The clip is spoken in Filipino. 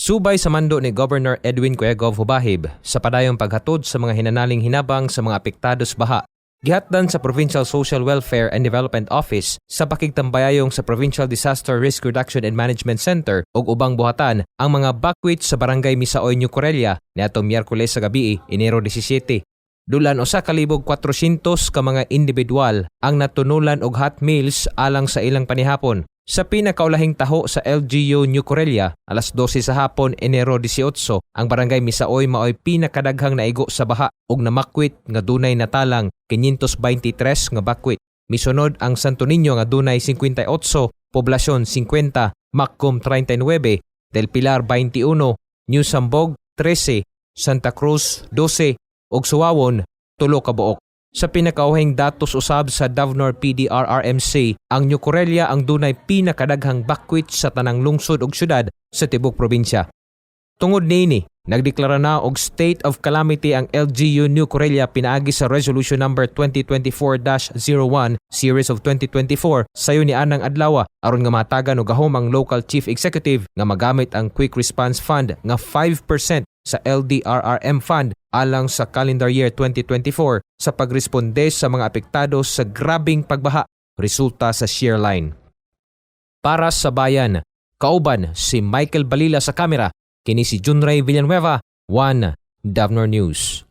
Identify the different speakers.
Speaker 1: Subay sa mando ni Governor Edwin Cuegov Hubahib sa padayong paghatod sa mga hinanaling hinabang sa mga apektados baha. Gihatdan sa Provincial Social Welfare and Development Office sa pakigtambayayong sa Provincial Disaster Risk Reduction and Management Center ug ubang buhatan ang mga buckwheat sa Barangay Misaoy, New Corelia niadtong Miyerkules sa gabii, Enero 17. Dulan usa ka 1,400 ka mga individual ang natunulan og hot meals alang sa ilang panihapon. Sa pinakaulahing taho sa LGU New Corelia, alas 12 sa hapon, Enero 18, ang Barangay Misaoy maoy pinakadaghang naigo sa baha ug namakwit nga dunay natalang 523 nga bakwit. Misunod ang Santo Niño nga dunay 58, Poblacion 50, Macom 39, Del Pilar 21, New Sambog 13, Santa Cruz 12 ug Suwawon 3 ka buok. Sa pinakauhing datos usab sa Davnor PDRRMC, ang New Corelia ang dunay pinakadaghang bakwit sa tanang lungsod ug syudad sa tibuok probinsya. Tungod niini, nagdeklara na og state of calamity ang LGU New Corelia pinaagi sa Resolution number 2024-01 Series of 2024 sayo ni anang adlaw aron nga matagan og gahom ang local chief executive nga magamit ang Quick Response Fund nga 5% sa LDRRM Fund alang sa calendar year 2024 sa pagresponde sa mga apektado sa grabing pagbaha resulta sa shear line. Para sa bayan, kauban si Michael Balila sa kamera, kini si Junray Villanueva, 1 Davnor News.